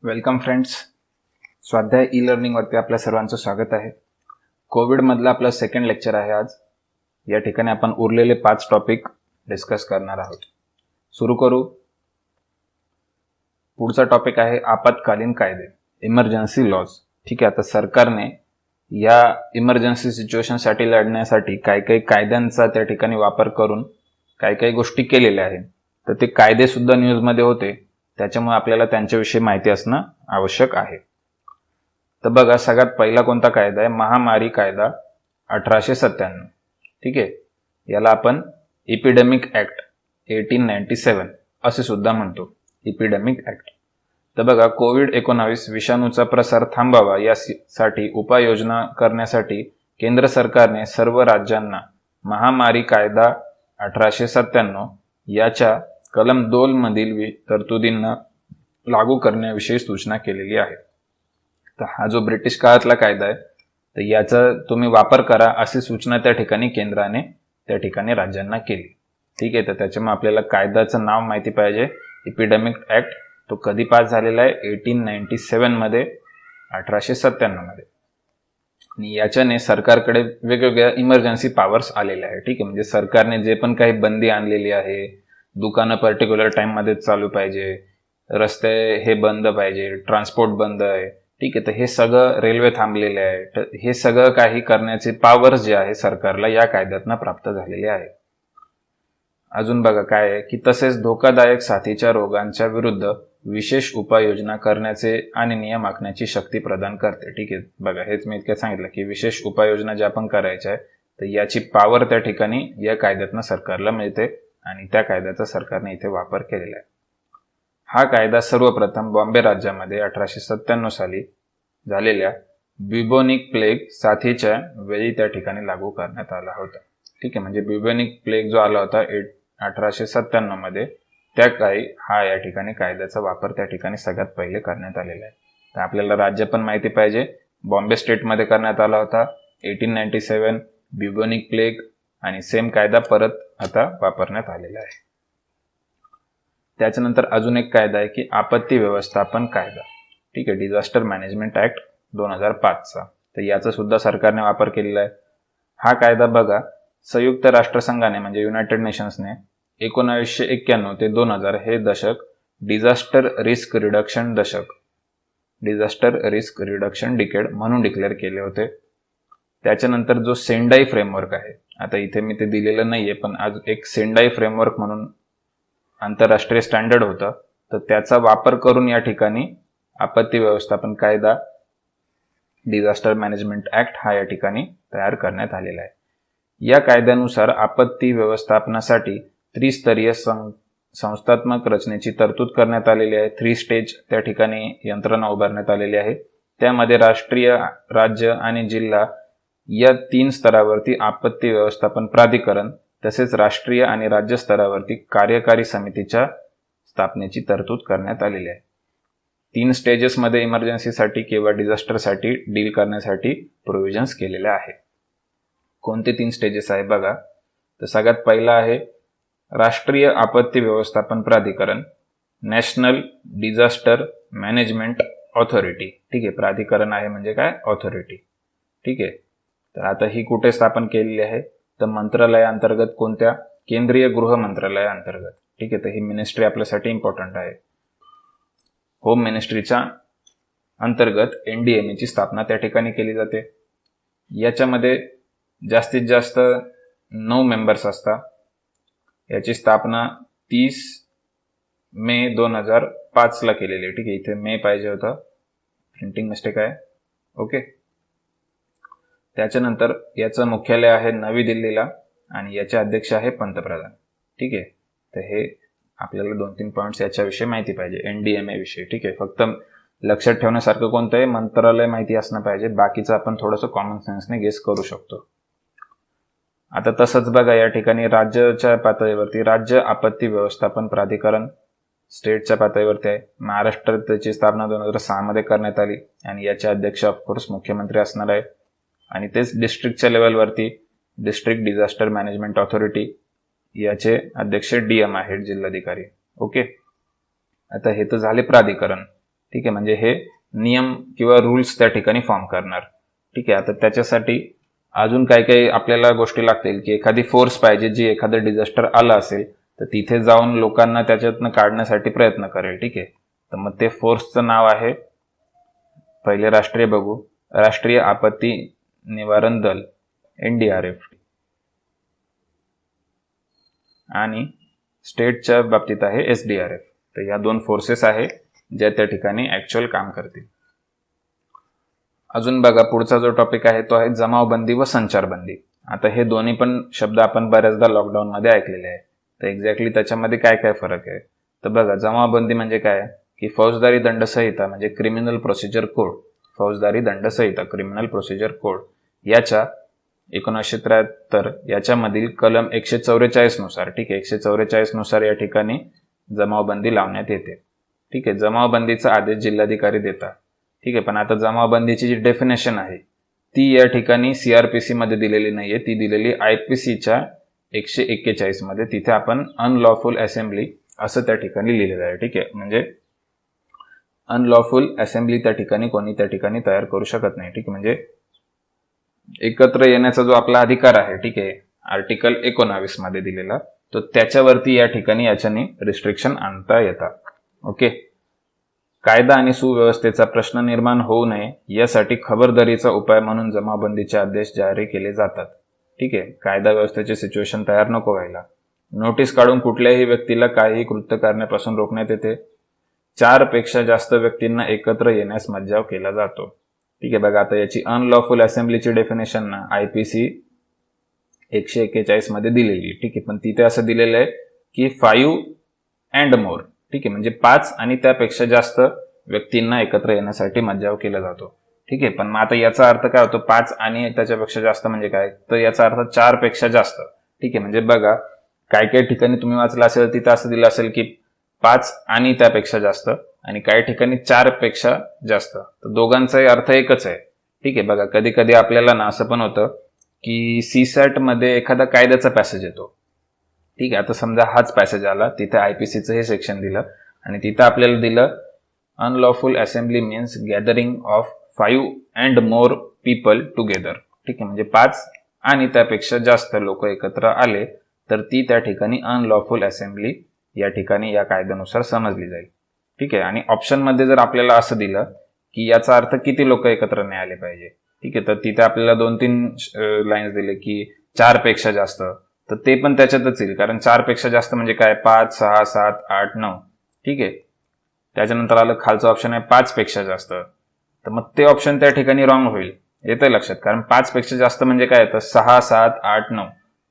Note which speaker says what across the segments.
Speaker 1: Welcome friends. स्वाध्याय e learning वरती आपल्या सर्वांचं स्वागत आहे. कोविड मधला आपलं सेकंड लेक्चर आहे आज. या ठिकाणी आपण उरलेले 5 टॉपिक डिस्कस करणार आहोत. सुरू करू. पुढचा टॉपिक आहे आपत्कालीन कायदे, इमर्जन्सी लॉज. ठीक आहे, आता सरकारने या इमर्जन्सी सिच्युएशनसाठी लढण्यासाठी काही कायद्यांचा त्या ठिकाणी वापर करून काही गोष्टी केलेल्या आहेत. तर ते कायदे सुद्धा न्यूजमध्ये होते, त्याच्यामुळे आपल्याला त्यांच्याविषयी माहिती असणं आवश्यक आहे. तर बघा, सगळ्यात पहिला कोणता कायदा आहे? महामारी कायदा 1897. ठीक आहे, याला आपण एपिडेमिक ऍक्ट 1897 असे सुद्धा म्हणतो, एपिडेमिक ऍक्ट. तर बघा, कोविड-19 विषाणूचा प्रसार थांबावा यासाठी उपाययोजना करण्यासाठी केंद्र सरकारने सर्व राज्यांना महामारी कायदा 1897 याच्या कलम 2 मधील तरतुदींना लागू करण्याविषयी सूचना केलेली आहे. तर हा जो ब्रिटिश काळातला कायदा आहे, तर याचा तुम्ही वापर करा अशी सूचना त्या ठिकाणी केंद्राने त्या ठिकाणी राज्यांना केली. ठीक आहे, तर त्याच्यामुळे आपल्याला कायद्याचं नाव माहिती पाहिजे. एपिडेमिक ऍक्ट तो कधी पास झालेला आहे? 1897 मध्ये, 1897 मध्ये. आणि याच्याने सरकारकडे वेगवेगळ्या इमर्जन्सी पॉवर्स आलेल्या आहे. ठीक आहे, म्हणजे सरकारने जे पण काही बंदी आणलेली आहे, दुकानं पर्टिक्युलर टाइम मध्ये चालू पाहिजे, रस्ते हे बंद पाहिजे, ट्रान्सपोर्ट बंद आहे. ठीक आहे, तर हे सगळं, रेल्वे थांबलेले आहे, तर हे सगळं काही करण्याचे पॉवर्स जे आहे सरकारला या कायद्यातनं प्राप्त झालेले आहे. अजून बघा काय आहे की तसेच धोकादायक साथीच्या रोगांच्या विरुद्ध विशेष उपाययोजना करण्याचे आणि नियम आखण्याची शक्ती प्रदान करते. ठीक आहे, बघा, हेच मी इतक्या सांगितलं की विशेष उपाययोजना ज्या आपण करायच्या आहे, तर याची पॉवर त्या ठिकाणी या कायद्यातनं सरकारला मिळते आणि त्या कायद्याचा सरकारने इथे वापर केलेला आहे. हा कायदा सर्वप्रथम बॉम्बे राज्यामध्ये 1897 साली झालेल्या ब्युबोनिक प्लेग साथीच्या वेळी त्या ठिकाणी लागू करण्यात आला होता. ठीक आहे, म्हणजे ब्युबोनिक प्लेग जो आला होता 1897 मध्ये, त्या काळी हा या ठिकाणी कायद्याचा वापर त्या ठिकाणी सगळ्यात पहिले करण्यात आलेला आहे. तर आपल्याला राज्य पण माहिती पाहिजे. बॉम्बे स्टेटमध्ये करण्यात आला होता 1897 ब्युबोनिक प्लेग, आणि सेम कायदा परत आता वापरण्यात आलेला आहे. त्याच्यानंतर अजून एक कायदा आहे की आपत्ती व्यवस्थापन कायदा. ठीक आहे, डिझास्टर मॅनेजमेंट ऍक्ट 2005 तर याचा सुद्धा सरकारने वापर केलेला आहे. हा कायदा बघा, संयुक्त राष्ट्रसंघाने म्हणजे युनायटेड नेशन्सने 1991 ते 2000 हे दशक डिझास्टर रिस्क रिडक्शन दशक, डिझास्टर रिस्क रिडक्शन डिकेड म्हणून डिक्लेअर केले होते. त्याच्यानंतर जो सेंडाई फ्रेमवर्क आहे, आता इथे मी ते दिलेलं नाहीये, पण आज एक सेंडाई फ्रेमवर्क म्हणून आंतरराष्ट्रीय स्टँडर्ड होतं, तर त्याचा वापर करून या ठिकाणी आपत्ती व्यवस्थापन कायदा, डिझास्टर मॅनेजमेंट ऍक्ट हा या ठिकाणी तयार करण्यात आलेला आहे. या कायद्यानुसार आपत्ती व्यवस्थापनासाठी त्रिस्तरीय संस्थात्मक रचनेची तरतूद करण्यात आलेली आहे. 3 स्टेज त्या ठिकाणी यंत्रणा उभारण्यात आलेली आहे. त्यामध्ये राष्ट्रीय, राज्य आणि जिल्हा या 3 स्तरावरती आपत्ती व्यवस्थापन प्राधिकरण तसेच राष्ट्रीय आणि राज्य स्तरावरती कार्यकारी समितीच्या स्थापनेची तरतूद करण्यात आलेली आहे. 3 स्टेजेसमध्ये इमर्जन्सीसाठी किंवा डिझास्टरसाठी डील करण्यासाठी प्रोव्हिजन्स केलेले आहे. कोणते 3 स्टेजेस आहे बघा, तर सगळ्यात पहिला आहे राष्ट्रीय आपत्ती व्यवस्थापन प्राधिकरण, नॅशनल डिझास्टर मॅनेजमेंट ऑथॉरिटी. ठीक आहे, प्राधिकरण आहे म्हणजे काय? ऑथॉरिटी. ठीक आहे, तर आता ही कुठे स्थापन केलेली आहे? तर मंत्रालयाअंतर्गत. कोणत्या? केंद्रीय गृह मंत्रालयाअंतर्गत. ठीक आहे, तर ही मिनिस्ट्री आपल्यासाठी इम्पॉर्टंट आहे. होम मिनिस्ट्रीच्या अंतर्गत NDMA ची स्थापना त्या ठिकाणी केली जाते. याच्यामध्ये जास्तीत जास्त 9 मेंबर्स असतात. याची स्थापना 30 मे 2005 ला केलेली आहे. ठीक आहे, इथे मे पाहिजे होतं, प्रिंटिंग मिस्टेक आहे. ओके, त्याच्यानंतर याचं मुख्यालय आहे नवी दिल्लीला आणि याचे अध्यक्ष आहे पंतप्रधान. ठीक आहे, तर हे आपल्याला 2-3 पॉईंट्स याच्याविषयी माहिती पाहिजे, NDMA विषयी. ठीक आहे, फक्त लक्षात ठेवण्यासारखं कोणतं आहे? मंत्रालय माहिती असणं पाहिजे, बाकीचं आपण थोडंसं कॉमन सेन्सने गेस करू शकतो. आता तसंच बघा, या ठिकाणी राज्याच्या पातळीवरती राज्य आपत्ती व्यवस्थापन प्राधिकरण स्टेटच्या पातळीवरती आहे. महाराष्ट्रात त्याची स्थापना 2006 मध्ये करण्यात आली आणि याचे अध्यक्ष ऑफकोर्स मुख्यमंत्री असणार आहे. आणि तेच डिस्ट्रिक्टच्या लेवलवरती डिस्ट्रिक्ट डिझास्टर मॅनेजमेंट ऑथॉरिटी, याचे अध्यक्ष DM आहेत, जिल्हाधिकारी. ओके, आता हे तर झाले प्राधिकरण. ठीक आहे, म्हणजे हे नियम किंवा रूल्स त्या ठिकाणी फॉर्म करणार. ठीक आहे, आता त्याच्यासाठी अजून काही काही आपल्याला गोष्टी लागतील, की एखादी फोर्स पाहिजे जी एखादं डिझास्टर आलं असेल तर तिथे जाऊन लोकांना त्याच्यातनं काढण्यासाठी प्रयत्न करेल. ठीक आहे, तर मग ते फोर्सचं नाव आहे, पहिले राष्ट्रीय बघू, राष्ट्रीय आपत्ती निवारण दल NDRF. आणि स्टेटच्या बाबतीत आहे SDRF. तर या दोन फोर्सेस आहे ज्या त्या ठिकाणी ऍक्च्युअल काम करतील. अजून बघा, पुढचा जो टॉपिक आहे तो आहे जमावबंदी व संचारबंदी. आता हे दोन्ही पण शब्द आपण बऱ्याचदा लॉकडाऊन मध्ये ऐकलेले आहे. तर एक्झॅक्टली त्याच्यामध्ये काय काय फरक आहे तर बघा, जमावबंदी म्हणजे काय की फौजदारी दंड संहिता म्हणजे क्रिमिनल प्रोसिजर कोड, फौजदारी दंड संहिता क्रिमिनल प्रोसिजर कोड याच्या 1973 याच्यामधील कलम 144 नुसार, ठीक आहे, 144 नुसार या ठिकाणी जमावबंदी लावण्यात येते. ठीक आहे, जमावबंदीचा आदेश जिल्हाधिकारी देतात. ठीक आहे, पण आता जमावबंदीची जी डेफिनेशन आहे ती या ठिकाणी CRPC मध्ये दिलेली नाहीये, ती दिलेली IPCच्या 141 मध्ये. तिथे आपण अनलॉफुल असेंब्ली असं त्या ठिकाणी लिहिलेलं आहे. ठीक आहे, म्हणजे अनलॉफुल असेंब्ली त्या ठिकाणी कोणी त्या ठिकाणी तयार करू शकत नाही. ठीक आहे, म्हणजे एकत्र येण्याचा जो आपला अधिकार आहे, ठीक आहे, आर्टिकल 19 मध्ये दिलेला, तो त्याच्यावरती या ठिकाणी याच्याने रिस्ट्रिक्शन आणता येतात. ओके, कायदा आणि सुव्यवस्थेचा प्रश्न निर्माण होऊ नये यासाठी खबरदारीचा उपाय म्हणून जमावबंदीचे आदेश जारी केले जातात. ठीक आहे, कायदा व्यवस्थेचे सिच्युएशन तयार नको व्हायला. नोटीस काढून कुठल्याही व्यक्तीला काहीही कृत्य करण्यापासून रोखण्यात येते. 4 पेक्षा जास्त व्यक्तींना एकत्र येण्यास मज्जाव केला जातो. ठीक आहे, बघा आता याची अनलॉफुल असेंब्लीची डेफिनेशन ना IPC 141 मध्ये दिलेली. ठीक आहे, पण तिथे असं दिलेलं आहे की 5 अँड मोर. ठीक आहे, म्हणजे 5 आणि त्यापेक्षा जास्त व्यक्तींना एकत्र येण्यासाठी मज्जाव केला जातो. ठीक आहे, पण मग आता याचा अर्थ काय होतो, 5 आणि त्याच्यापेक्षा जास्त म्हणजे काय, तर याचा अर्थ 4 पेक्षा जास्त. ठीक आहे, म्हणजे बघा काही काही ठिकाणी तुम्ही वाचलं असेल तिथं असं दिलं असेल की 5 आणि त्यापेक्षा जास्त, आणि काही ठिकाणी 4 पेक्षा जास्त, तर दोघांचाही अर्थ एकच आहे. ठीक आहे, बघा कधी कधी आपल्याला ना असं पण होतं की CSAT मध्ये एखादा कायद्याचा पॅसेज येतो. ठीक आहे, आता समजा हाच पॅसेज आला, तिथे IPCचं हे सेक्शन दिलं आणि तिथं आपल्याला दिलं unlawful assembly means gathering of 5 and more people together. ठीक आहे, म्हणजे 5 आणि त्यापेक्षा जास्त लोक एकत्र आले तर ती त्या ठिकाणी अनलॉफुल असेंब्ली या ठिकाणी या कायद्यानुसार समजली जाईल. ठीक आहे, आणि ऑप्शन मध्ये जर आपल्याला असं दिलं की याचा अर्थ किती लोक एकत्र नाही आले पाहिजे, ठीक आहे, तर तिथे आपल्याला 2-3 लाईन्स दिले की 4 पेक्षा जास्त, तर ते पण त्याच्यातच येईल, कारण 4 पेक्षा जास्त म्हणजे काय, 5, 6, 7, 8, 9. ठीक आहे, त्याच्यानंतर आलं खालचं ऑप्शन आहे 5 पेक्षा जास्त, तर मग ते ऑप्शन त्या ठिकाणी रॉंग होईल. येतंय लक्षात, कारण 5 पेक्षा जास्त म्हणजे काय, तर 6, 7, 8, 9,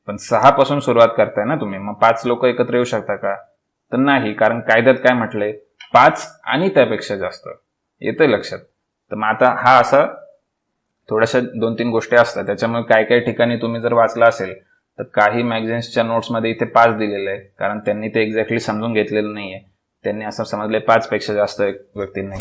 Speaker 1: पण 6 पासून सुरुवात करताय ना तुम्ही, मग 5 लोक एकत्र येऊ शकता का, तर नाही, कारण कायद्यात काय म्हटलंय, 5 आणि त्यापेक्षा जास्त. येतंय लक्षात. तर मग आता हा असा थोड्याशा 2-3 गोष्टी असतात, त्याच्यामुळे काही काही ठिकाणी तुम्ही जर वाचला असेल तर काही मॅगझिन्सच्या नोट्समध्ये इथे 5 दिलेलं आहे, कारण त्यांनी ते एक्झॅक्टली समजून घेतलेलं नाहीये. त्यांनी असं समजले 5 पेक्षा जास्त व्यक्तींना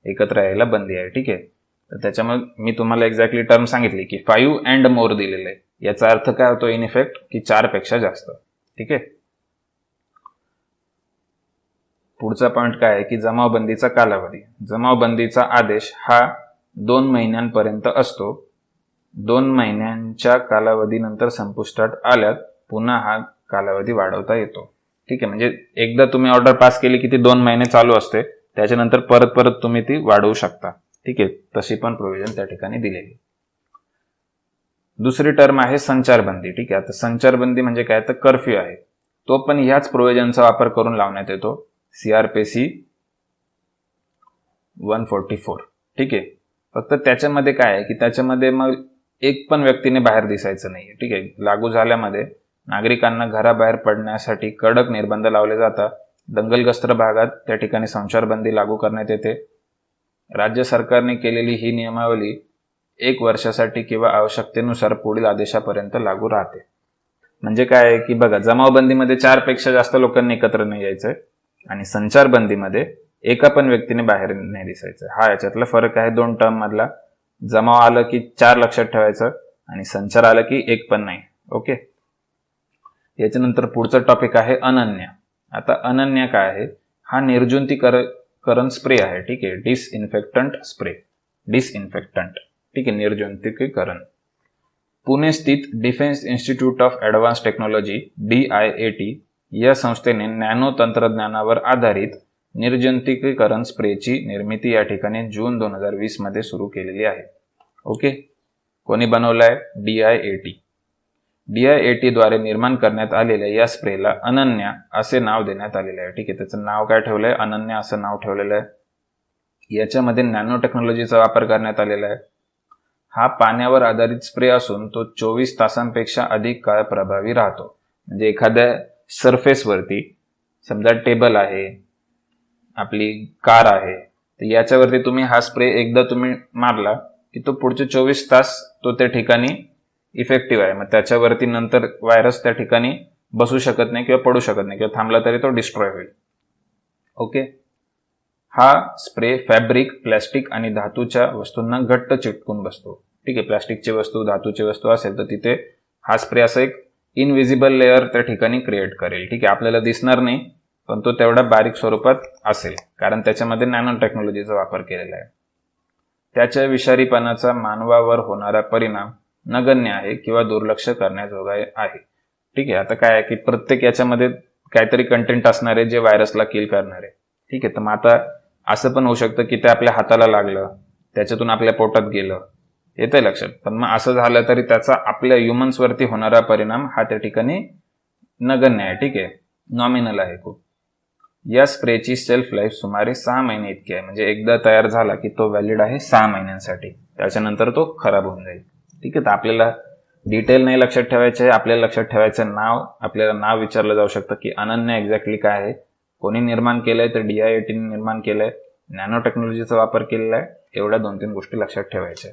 Speaker 1: एकत्र यायला बंदी आहे. ठीक आहे, तर त्याच्यामुळे मी तुम्हाला एक्झॅक्टली टर्म सांगितली की 5 अँड मोर दिलेलं आहे, याचा अर्थ काय होतो इन इफेक्ट की 4 पेक्षा जास्त. ठीक आहे, पुढचा पॉइंट काय आहे की जमावबंदीचा कालावधी. जमावबंदीचा आदेश हा 2 महिन्यांपर्यंत असतो. 2 महिन्यांच्या कालावधीनंतर संपुष्टात आल्यात पुन्हा हा कालावधी वाढवता येतो. ठीक आहे, म्हणजे एकदा तुम्ही ऑर्डर पास केली की ती 2 महिने चालू असते, त्याच्यानंतर परत परत तुम्ही ती वाढवू शकता. ठीक आहे, तशी पण प्रोव्हिजन त्या ठिकाणी दिलेली. दुसरी टर्म आहे संचारबंदी. ठीक आहे, आता संचारबंदी म्हणजे काय, तर कर्फ्यू आहे. तो पण ह्याच प्रोव्हिजनचा वापर करून लावण्यात येतो, CRPC 144. ठीक आहे, फक्त त्याच्यामध्ये काय आहे की त्याच्यामध्ये मग एक पण व्यक्तीने बाहेर दिसायचं नाही. ठीक आहे, लागू झाल्यामध्ये नागरिकांना घराबाहेर पडण्यासाठी कडक निर्बंध लावले जातात. दंगलग्रस्त भागात त्या ठिकाणी संचारबंदी लागू करण्यात येते. राज्य सरकारने केलेली ही नियमावली 1 वर्षासाठी किंवा आवश्यकतेनुसार पुढील आदेशापर्यंत लागू राहते. म्हणजे काय आहे की बघा, जमावबंदीमध्ये 4 पेक्षा जास्त लोकांनी एकत्र नाही यायचंय आणि संचारबंदीमध्ये एका पण व्यक्तीने बाहेर नाही दिसायचं. हा याच्यातला फरक आहे 2 टर्म मधला. जमाव आलं की 4 लक्षात ठेवायचं आणि संचार आलं की 1 पण नाही. ओके, याच्यानंतर पुढचा टॉपिक आहे अनन्य. आता अनन्य काय आहे, हा निर्जंतुकीकरण स्प्रे आहे. ठीक आहे, डिसइन्फेक्टंट स्प्रे, डिसइन्फेक्टंट. ठीक आहे, निर्जंतुकीकरण. पुणे स्थित defence institute of advance technology DIAT या संस्थेने नॅनो तंत्रज्ञानावर आधारित निर्जंतुकीकरण स्प्रेची निर्मिती या ठिकाणी जून 2020 मध्ये सुरू केलेली आहे. ओके, कोणी बनवलाय? DIAT. DIAT द्वारे निर्माण करण्यात आलेल्या या स्प्रेला अनन्या असे नाव देण्यात आलेले आहे. ठीक आहे, त्याचं नाव काय ठेवलंय? अनन्या असं नाव ठेवलेलं आहे. याच्यामध्ये नॅनो टेक्नॉलॉजीचा वापर करण्यात आलेला आहे. हा पाण्यावर आधारित स्प्रे असून तो 24 तासांपेक्षा अधिक काळ प्रभावी राहतो. म्हणजे एखाद्या सरफेसवरती, समजा टेबल आहे, आपली कार आहे, तर याच्यावरती तुम्ही हा स्प्रे एकदा तुम्ही मारला की तो पुढचे 24 तास तो त्या ठिकाणी इफेक्टिव्ह आहे. मग त्याच्यावरती नंतर व्हायरस त्या ठिकाणी बसू शकत नाही किंवा पडू शकत नाही, किंवा थांबला तरी तो डिस्ट्रॉय होईल. ओके, हा स्प्रे फॅब्रिक, प्लॅस्टिक आणि धातूच्या वस्तूंना घट्ट चिटकून बसतो. ठीक आहे, प्लॅस्टिकची वस्तू, धातूची वस्तू असेल तर तिथे हा स्प्रे असं एक इनविजिबल लेअर त्या ठिकाणी क्रिएट करेल. ठीक आहे, आपल्याला दिसणार नाही, पण तो तेवढा बारीक स्वरूपात असेल, कारण त्याच्यामध्ये नॅनो टेक्नॉलॉजीचा वापर केलेला आहे. त्याच्या विषारीपणाचा मानवावर होणारा परिणाम नगण्य आहे किंवा दुर्लक्ष करण्याजोगा आहे. ठीक आहे, आता काय आहे की प्रत्येक याच्यामध्ये काहीतरी कंटेंट असणार आहे जे व्हायरसला किल करणार आहे. ठीक आहे, तर मग आता असं पण होऊ शकतं की ते आपल्या हाताला लागलं, त्याच्यातून आपल्या पोटात गेलं, येतंय लक्षात. पण मग असं झालं तरी त्याचा आपल्या ह्युमन्सवरती होणारा परिणाम हा त्या ठिकाणी नगण्य आहे. ठीक आहे, नॉमिनल आहे खूप. या स्प्रेची सेल्फ लाईफ सुमारे 6 महिने इतकी आहे. म्हणजे एकदा तयार झाला की तो व्हॅलिड आहे 6 महिन्यांसाठी, त्याच्यानंतर तो खराब होऊन जाईल. ठीक आहे, तर आपल्याला डिटेल नाही लक्षात ठेवायचं आहे, आपल्याला लक्षात ठेवायचं नाव. आपल्याला नाव विचारलं जाऊ शकतं की अनन्या एक्झॅक्टली काय आहे, कोणी निर्माण केलंय, तर DIAT निर्माण केलंय, नॅनो टेक्नॉलॉजीचा वापर केलेला आहे. एवढ्या 2-3 गोष्टी लक्षात ठेवायच्या.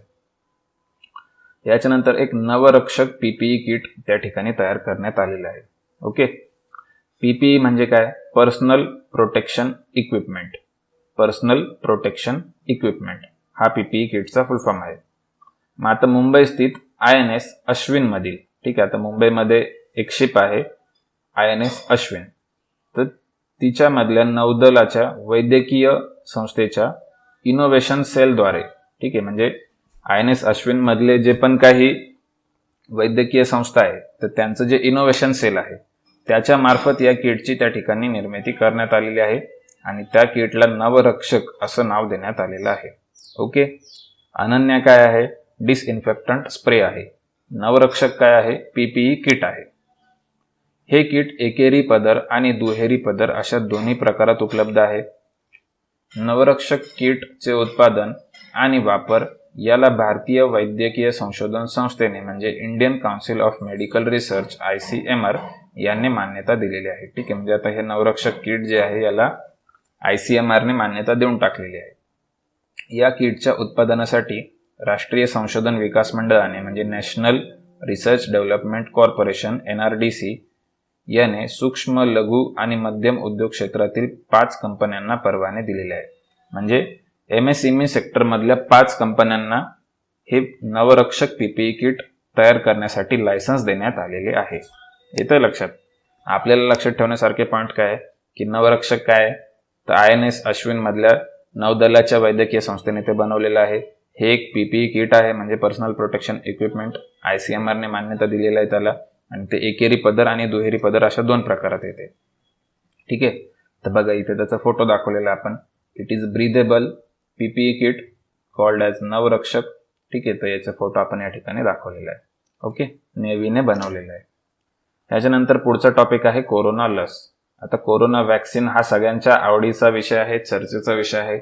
Speaker 1: याच्यानंतर एक नवरक्षक PPE किट त्या ठिकाणी तयार करण्यात आलेलं आहे. ओके, PPE म्हणजे काय? Personal protection equipment. Personal protection equipment हा PPE किटचा फुल फॉर्म आहे. मग आता मुंबई स्थित INS अश्विन मधील, ठीक आहे, आता मुंबईमध्ये एक शिप आहे INS अश्विन, तर तिच्यामधल्या नौदलाच्या वैद्यकीय संस्थेच्या इनोव्हेशन सेलद्वारे, ठीक आहे, म्हणजे INS अश्विन मधले जे पण काही वैद्यकीय संस्था आहे, तर त्यांचं जे इनोव्हेशन सेल आहे त्याच्या मार्फत या किटची त्या ठिकाणी निर्मिती करण्यात आलेली आहे आणि त्या किटला नवरक्षक असं नाव देण्यात आलेलं आहे. ओके, अनन्या काय आहे? डिसइन्फेक्टंट स्प्रे आहे. नवरक्षक काय आहे? PPE किट आहे. हे किट एकेरी पदर आणि दुहेरी पदर अशा दोन्ही प्रकारात उपलब्ध आहे. नवरक्षक किटचे उत्पादन आणि वापर याला भारतीय वैद्यकीय संशोधन संस्थेने म्हणजे Indian council of medical research ICMR यांनी मान्यता दिलेली आहे. ठीक आहे, म्हणजे आता हे नवरक्षक किट जे आहे याला ICMR ने मान्यता देऊन टाकलेली आहे. या किटच्या उत्पादनासाठी राष्ट्रीय संशोधन विकास मंडळाने म्हणजे national research development corporation NRDC याने सूक्ष्म, लघु आणि मध्यम उद्योग क्षेत्रातील 5 कंपन्यांना परवाने दिलेले आहे. म्हणजे MSME सेक्टरमधल्या 5 कंपन्यांना हे नवरक्षक PPE किट तयार करण्यासाठी लायसन्स देण्यात आलेले आहे. येतं लक्षात. आपल्याला लक्षात ठेवण्यासारखे पॉईंट काय आहे की नवरक्षक काय आहे, तर INS अश्विन मधल्या नौदलाच्या वैद्यकीय संस्थेने ते बनवलेलं आहे. हे एक PPE किट आहे, म्हणजे पर्सनल प्रोटेक्शन इक्विपमेंट. ICMR ने मान्यता दिलेलं आहे त्याला, आणि ते एकेरी पदर आणि दुहेरी पदर अशा 2 प्रकारात येते. ठीक आहे, तर बघा इथे त्याचा फोटो दाखवलेला आपण. It is breathable PPE kit called as Navrakshak. ठीक आहे, तर याचा फोटो आपण या ठिकाणी दाखवलेला आहे. ओके, नेव्हीने बनवलेला आहे. त्याच्यानंतर पुढचा टॉपिक आहे कोरोना लस. आता कोरोना वॅक्सिन हा सगळ्यांच्या आवडीचा विषय आहे, चर्चेचा विषय आहे.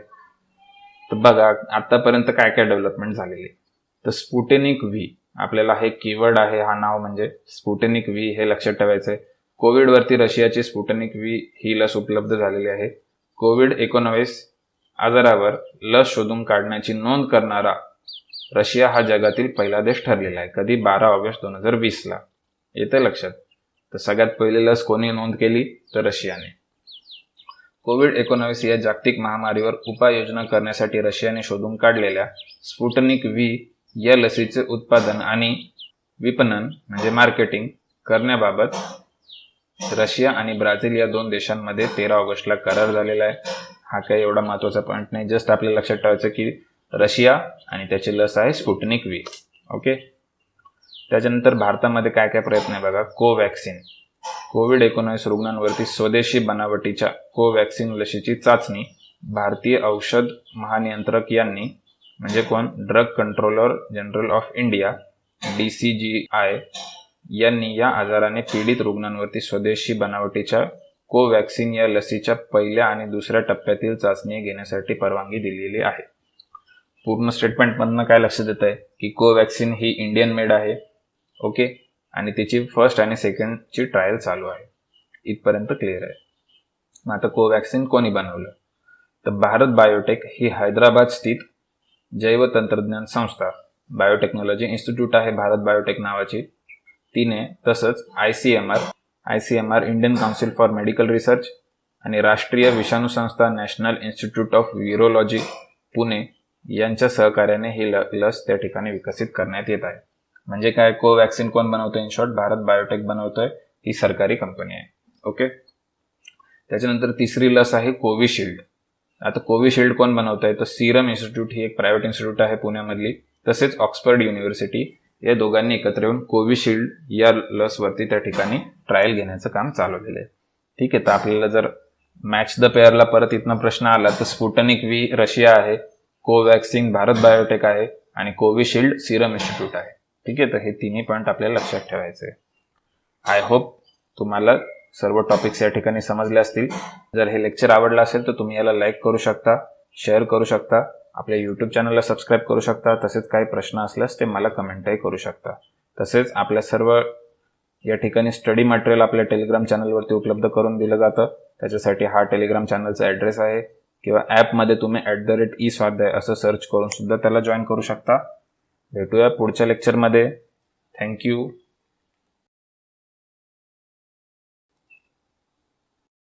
Speaker 1: तर बघा आतापर्यंत काय काय डेव्हलपमेंट झालेली. तर स्पुटेनिक V, आपल्याला हे कीवर्ड आहे, हा नाव म्हणजे स्पुटेनिक V हे लक्षात ठेवायचं आहे. कोविडवरती रशियाची स्पुटेनिक V ही लस उपलब्ध झालेली आहे. COVID-19 आजारावर लस शोधून काढण्याची नोंद करणारा रशिया हा जगातील पहिला देश ठरलेला आहे. कधी? 12 ऑगस्ट 2020 ला. येतं लक्षात. तर सगळ्यात पहिली लस कोणी नोंद केली? तर रशियाने. COVID-19 या जागतिक महामारीवर उपाययोजना करण्यासाठी रशियाने शोधून काढलेल्या स्पुटनिक V या लसीचे उत्पादन आणि विपणन म्हणजे मार्केटिंग करण्याबाबत रशिया आणि ब्राझील या 2 देशांमध्ये 13 ऑगस्टला करार झालेला आहे. हा काही एवढा महत्वाचा पॉईंट नाही, जस्ट आपल्याला लक्षात ठेवायचं की रशिया आणि त्याची लस आहे स्पुटनिक व्ही. ओके. त्याच्यानंतर भारतामध्ये काय काय प्रयत्न आहे बघा. कोवॅक्सिन, कोविड-19 रुग्णांवरती स्वदेशी बनावटीच्या कोवॅक्सिन लशीची चाचणी भारतीय औषध महानियंत्रक यांनी, म्हणजे कोण, drug controller general of India DCGI यांनी या आजाराने पीडित रुग्णांवरती स्वदेशी बनावटीच्या कोवॅक्सिन या लसीच्या पहिल्या आणि दुसऱ्या टप्प्यातील चाचणी घेण्यासाठी परवानगी दिलेली आहे. पूर्ण स्टेटमेंटमधनं काय लक्षात येत आहे की कोवॅक्सिन ही इंडियन मेड आहे. ओके. आणि त्याची फर्स्ट आणि सेकंडची ट्रायल चालू आहे. इथपर्यंत क्लिअर आहे. मग आता कोवॅक्सिन कोणी बनवलं, तर भारत बायोटेक ही हैदराबाद स्थित जैवतंत्रज्ञान संस्था, बायोटेक्नॉलॉजी इन्स्टिट्यूट आहे भारत बायोटेक नावाची, तिने तसंच ICMR Indian council for medical research आणि राष्ट्रीय विषाणू संस्था नॅशनल इन्स्टिट्यूट ऑफ व्हिरोलॉजी पुणे यांच्या सहकार्याने ही लस त्या ठिकाणी विकसित करण्यात येत आहे. म्हणजे काय, कोवॅक्सिन कोण बनवतोय, इन शॉर्ट भारत बायोटेक बनवतोय, ही सरकारी कंपनी आहे. ओके. त्याच्यानंतर तिसरी लस आहे कोविशिल्ड. आता कोविशिल्ड कोण बनवतंय, तर सिरम इन्स्टिट्यूट ही एक प्रायव्हेट इन्स्टिट्यूट आहे पुण्यामधली, तसेच ऑक्सफर्ड युनिव्हर्सिटी, या दोघांनी एकत्र येऊन कोविशिल्ड या लसवरती त्या ठिकाणी ट्रायल घेण्याचं काम चालवलेलं आहे. ठीक आहे. तर आपल्याला जर मॅच द पेअरला परत इथनं प्रश्न आला तर स्पुटनिक व्ही रशिया आहे, कोवॅक्सिन भारत बायोटेक आहे आणि कोविशिल्ड सिरम इन्स्टिट्यूट आहे. ठीक आहे. तर हे तिन्ही पॉईंट आपल्याला लक्षात ठेवायचे. आय होप तुम्हाला सर्व टॉपिक्स या ठिकाणी समजले असतील. जर हे लेक्चर आवडलं असेल तर तुम्ही याला लाईक करू शकता, शेअर करू शकता, आपल्या यूट्यूब चॅनलला सबस्क्राईब करू शकता. तसेच काही प्रश्न असल्यास ते मला कमेंटही करू शकता. तसेच आपल्या सर्व या ठिकाणी स्टडी मटेरियल आपल्या टेलिग्राम चॅनलवरती उपलब्ध करून दिलं जातं. त्याच्यासाठी हा टेलिग्राम चॅनलचा ॲड्रेस आहे, किंवा ॲपमध्ये तुम्ही @e-स्वाध्याय असं सर्च करून सुद्धा त्याला जॉईन करू शकता. भेटूया पुढच्या लेक्चरमध्ये. थँक्यू.